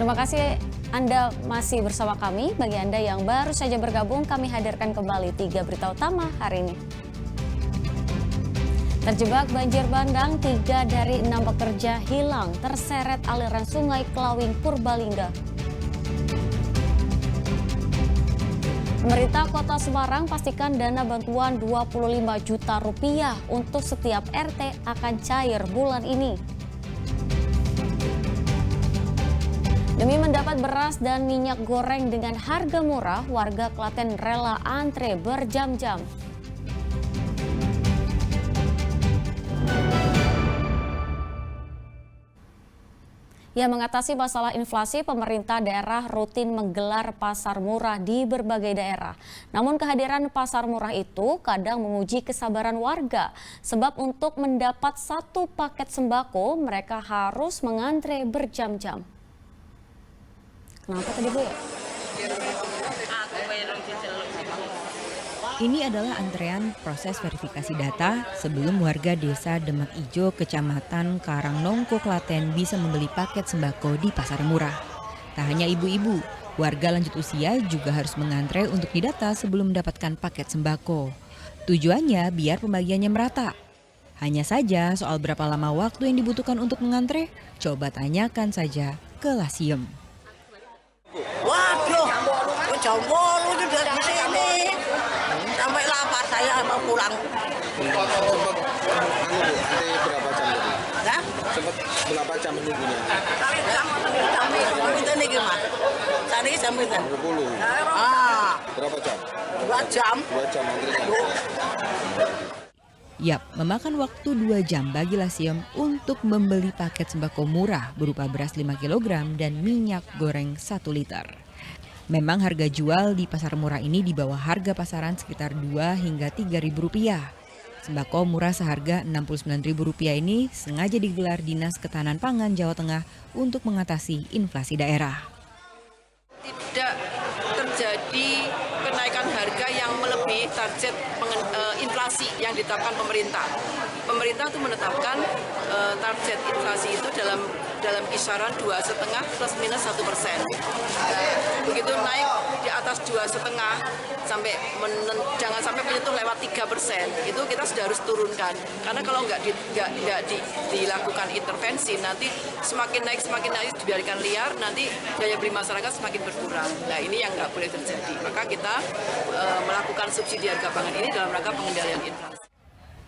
Terima kasih Anda masih bersama kami. Bagi Anda yang baru saja bergabung, kami hadirkan kembali 3 berita utama hari ini. Terjebak banjir bandang, 3 dari 6 pekerja hilang terseret aliran sungai Klawing Purbalingga. Pemerintah Kota Semarang pastikan dana bantuan 25 juta rupiah untuk setiap RT akan cair bulan ini. Demi mendapat beras dan minyak goreng dengan harga murah, warga Klaten rela antre berjam-jam. Ya, mengatasi masalah inflasi, pemerintah daerah rutin menggelar pasar murah di berbagai daerah. Namun kehadiran pasar murah itu kadang menguji kesabaran warga. Sebab untuk mendapat 1 paket sembako, mereka harus mengantre berjam-jam. Kenapa tadi, Bu? Ini adalah antrean proses verifikasi data sebelum warga desa Demak Ijo, Kecamatan Karangnongko, Klaten bisa membeli paket sembako di pasar murah. Tak hanya ibu-ibu, warga lanjut usia juga harus mengantre untuk didata sebelum mendapatkan paket sembako. Tujuannya biar pembagiannya merata. Hanya saja soal berapa lama waktu yang dibutuhkan untuk mengantre, coba tanyakan saja ke Lasiem. Waduh, jam 8 itu dari sini. Sampai lapar saya mau pulang. Nanti berapa jam tadi? Ya? Sempat berapa jam menunggunya? Jam itu nih gimana? Tadi jam itu. 20. Berapa jam? 2 jam. 2 jam antrinya. Yap, memakan waktu 2 jam bagi Lasiem untuk membeli paket sembako murah berupa beras 5 kg dan minyak goreng 1 liter. Memang harga jual di pasar murah ini di bawah harga pasaran sekitar 2 hingga 3 ribu rupiah. Sembako murah seharga 69 ribu rupiah ini sengaja digelar Dinas Ketahanan Pangan Jawa Tengah untuk mengatasi inflasi daerah. Tidak terjadi kenaikan harga yang melebihi target inflasi yang ditetapkan pemerintah. Pemerintah itu menetapkan target inflasi itu dalam kisaran 2,5 plus minus 1%. Begitu naik di atas 2,5 sampai jangan sampai menyentuh lewat 3%, itu kita sudah harus turunkan. Karena kalau nggak dilakukan intervensi, nanti semakin naik dibiarkan liar, nanti daya beli masyarakat semakin berkurang. Nah, ini yang nggak boleh terjadi. Maka kita melakukan subsidi harga pangan ini dalam rangka pengendalian inflasi.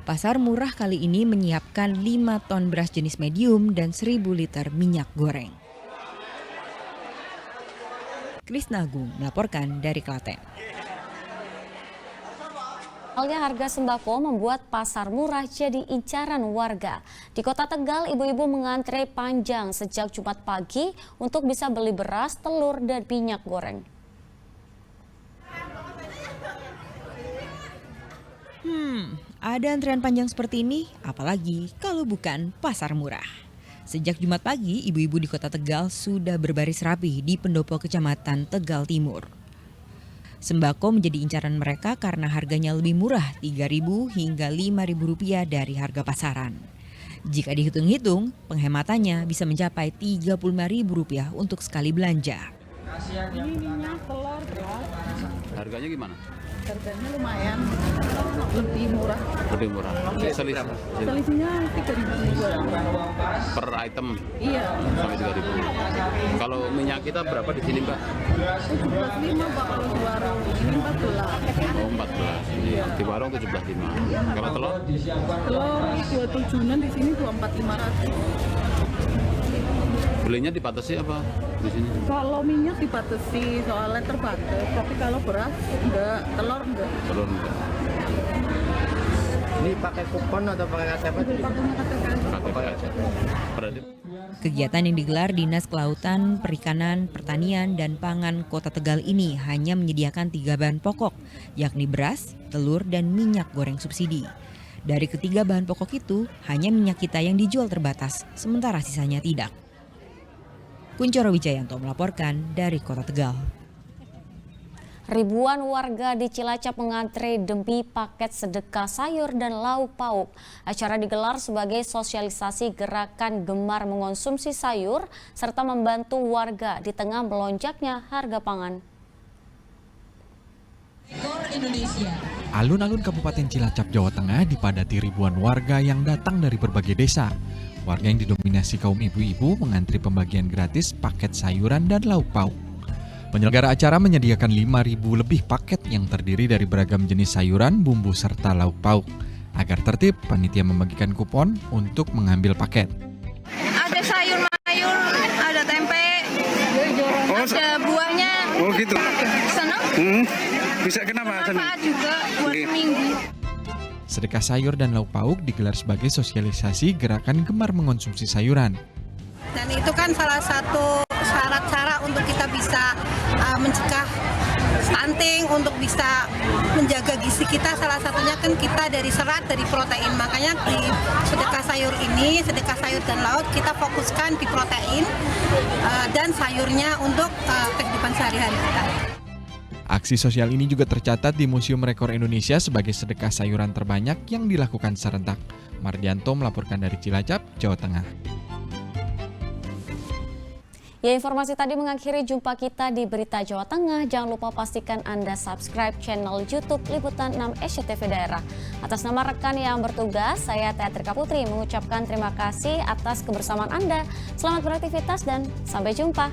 Pasar murah kali ini menyiapkan 5 ton beras jenis medium dan 1.000 liter minyak goreng. Krisna Agung melaporkan dari Klaten. Halnya harga sembako membuat pasar murah jadi incaran warga. Di Kota Tegal, ibu-ibu mengantre panjang sejak Jumat pagi untuk bisa beli beras, telur, dan minyak goreng. Ada antrean panjang seperti ini, apalagi kalau bukan pasar murah. Sejak Jumat pagi, ibu-ibu di Kota Tegal sudah berbaris rapi di pendopo Kecamatan Tegal Timur. Sembako menjadi incaran mereka karena harganya lebih murah, 3.000 hingga 5.000 rupiah dari harga pasaran. Jika dihitung-hitung, penghematannya bisa mencapai 35.000 rupiah untuk sekali belanja. Ini minyak, telur, beras. Harganya gimana? Harganya lumayan, lebih murah. Lebih murah. Selisih Selisihnya 3.000 per item Iya. sampai 3.000. Kalau minyak kita berapa di sini, Mbak? 17.500 Pak kalau di warung. Ini 14. Oh, 14. Di warung 17.500. Kalau telur? Telur 27-an, di sini 24.500. Belinya dibatasi apa di sini? Kalau minyak dibatasi soalnya terbatas, tapi kalau beras enggak, telur enggak. Telur enggak. Ini pakai kupon atau pakai KTP? Berarti Kegiatan yang digelar Dinas Kelautan, Perikanan, Pertanian, dan Pangan Kota Tegal ini hanya menyediakan 3 bahan pokok, yakni beras, telur, dan minyak goreng subsidi. Dari ketiga bahan pokok itu, hanya minyak kita yang dijual terbatas, sementara sisanya tidak. Kuncoro Wijayanto melaporkan dari Kota Tegal. Ribuan warga di Cilacap mengantre demi paket sedekah sayur dan lauk pauk. Acara digelar sebagai sosialisasi gerakan gemar mengonsumsi sayur serta membantu warga di tengah melonjaknya harga pangan. Alun-alun Kabupaten Cilacap, Jawa Tengah dipadati ribuan warga yang datang dari berbagai desa. Warga yang didominasi kaum ibu-ibu mengantri pembagian gratis paket sayuran dan lauk pauk. Penyelenggara acara menyediakan 5.000 lebih paket yang terdiri dari beragam jenis sayuran, bumbu, serta lauk pauk. Agar tertib, panitia membagikan kupon untuk mengambil paket. Ada sayur mayur, ada tempe, ada buahnya. Oh gitu. Senang? Bisa kenapa? Manfaat juga buat seminggu. Sedekah sayur dan lauk pauk digelar sebagai sosialisasi gerakan gemar mengonsumsi sayuran. Dan itu kan salah satu syarat cara untuk kita bisa mencegah stunting, untuk bisa menjaga gizi kita. Salah satunya kan kita dari serat, dari protein. Makanya di sedekah sayur ini, sedekah sayur dan lauk, kita fokuskan di protein dan sayurnya untuk kehidupan sehari-hari kita. Aksi sosial ini juga tercatat di Museum Rekor Indonesia sebagai sedekah sayuran terbanyak yang dilakukan serentak. Mardianto melaporkan dari Cilacap, Jawa Tengah. Ya, informasi tadi mengakhiri jumpa kita di Berita Jawa Tengah. Jangan lupa pastikan Anda subscribe channel YouTube Liputan 6 SCTV Daerah. Atas nama rekan yang bertugas, saya Teatrika Putri mengucapkan terima kasih atas kebersamaan Anda. Selamat beraktivitas dan sampai jumpa.